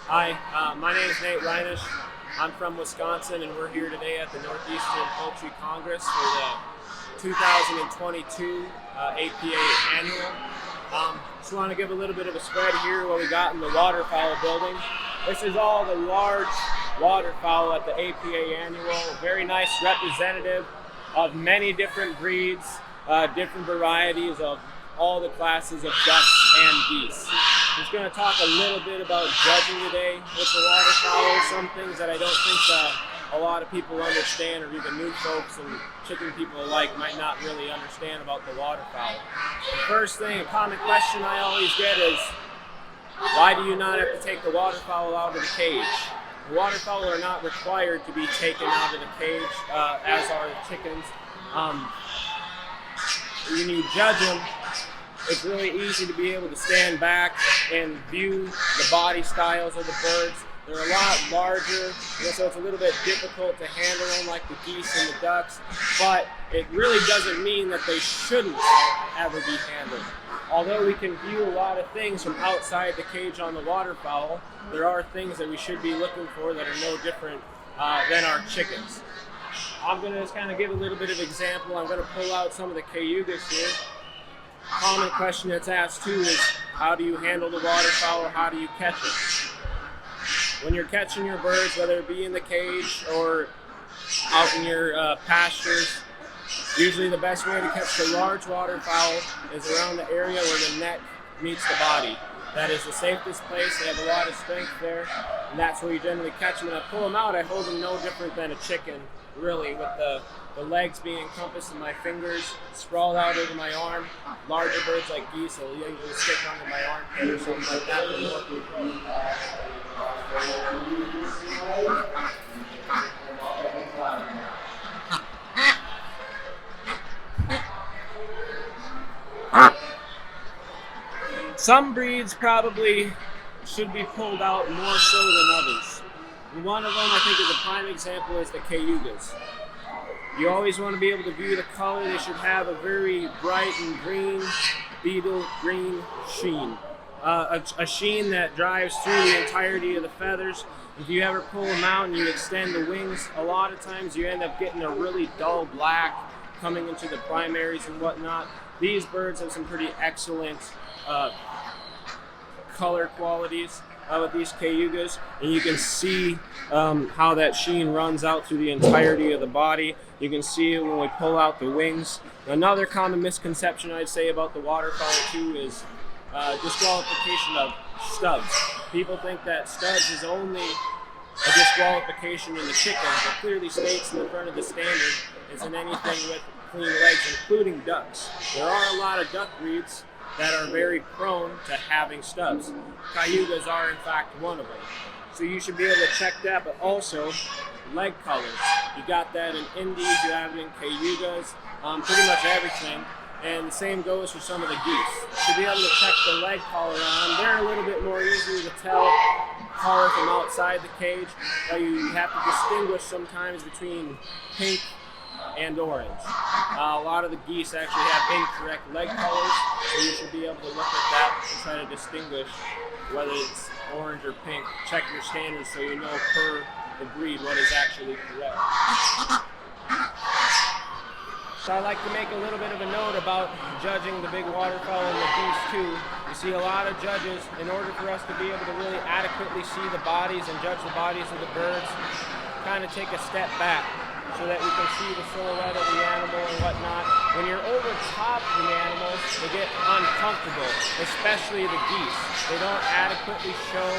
Hi, my name is Nate Rynish. I'm from Wisconsin, and we're here today at the Northeastern Poultry Congress for the 2022 APA Annual. Just want to give a little bit of a spread here what we got in the waterfowl building. This is all the large waterfowl at the APA Annual. Very nice representative of many different breeds, different varieties of all the classes of ducks and geese. I'm just going to talk a little bit about judging today with the waterfowl. Some things that I don't think a lot of people understand, or even new folks and chicken people alike might not really understand about the waterfowl. The first thing, a common question I always get is, why do you not have to take the waterfowl out of the cage? The waterfowl are not required to be taken out of the cage, as are the chickens. When you judge them, it's really easy to be able to stand back and view the body styles of the birds. They're a lot larger, so it's a little bit difficult to handle them like the geese and the ducks, but it really doesn't mean that they shouldn't ever be handled. Although we can view a lot of things from outside the cage on the waterfowl, there are things that we should be looking for that are no different than our chickens. I'm going to just kind of give a little bit of example. I'm going to pull out some of the cayugas here. Common question that's asked too is, how do you handle the waterfowl? How do you catch it? When you're catching your birds, whether it be in the cage or out in your pastures, usually the best way to catch the large waterfowl is around the area where the neck meets the body. That is the safest place. They have a lot of strength there, and that's where you generally catch them. When I pull them out, I hold them no different than a chicken, really, with the legs being encompassed in my fingers, sprawled out over my arm. Larger birds like geese will usually stick under my armpit or something like that. Some breeds probably should be pulled out more so than others. One of them, I think, is a prime example, is the cayugas. You always want to be able to view the color. They should have a very bright and green, beetle green sheen. A sheen that drives through the entirety of the feathers. If you ever pull them out and you extend the wings, a lot of times you end up getting a really dull black coming into the primaries and whatnot. These birds have some pretty excellent color qualities with these cayugas, and you can see how that sheen runs out through the entirety of the body. You can see it when we pull out the wings. Another common misconception I'd say about the waterfowl too is disqualification of stubs. People think that stubs is only a disqualification in the chicken, but clearly states in the front of the standard isn't anything with clean legs, including ducks. There are a lot of duck breeds that are very prone to having stubs. Cayugas are in fact one of them. So you should be able to check that, but also leg colors. You got that in Indies, you have it in cayugas, pretty much everything. And the same goes for some of the geese. To be able to check the leg color on, they're a little bit more easier to tell color from outside the cage, but you have to distinguish sometimes between pink and orange. A lot of the geese actually have incorrect leg colors, so you should be able to look at that and try to distinguish whether it's orange or pink. Check your standards so you know per the breed what is actually correct. So I'd like to make a little bit of a note about judging the big waterfowl and the geese too. You see a lot of judges, in order for us to be able to really adequately see the bodies and judge the bodies of the birds, kind of take a step back so that we can see the silhouette of the animal and whatnot. When you're over top of the animals, they get uncomfortable, especially the geese. They don't adequately show.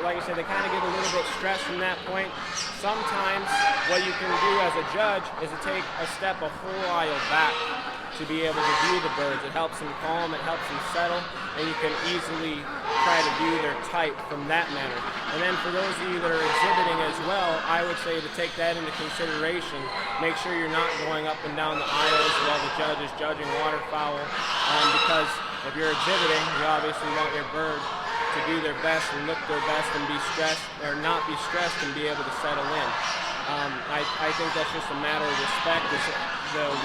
Like I said, they kind of get a little bit stressed from that point. Sometimes what you can do as a judge is to take a step a whole aisle back to be able to view the birds. It helps them calm, it helps them settle, and you can easily try to view their type from that manner. And then for those of you that are exhibiting as well, I would say to take that into consideration. Make sure you're not going up and down the aisles while the judge is judging waterfowl, because if you're exhibiting, you obviously want your bird to do their best and look their best and be stressed, or not be stressed and be able to settle in. I think that's just a matter of respect. It's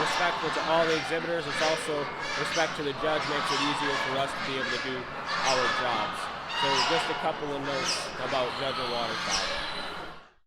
respectful to all the exhibitors. It's also respect to the judge, makes it easier for us to be able to do our jobs. So just a couple of notes about judging waterfowl.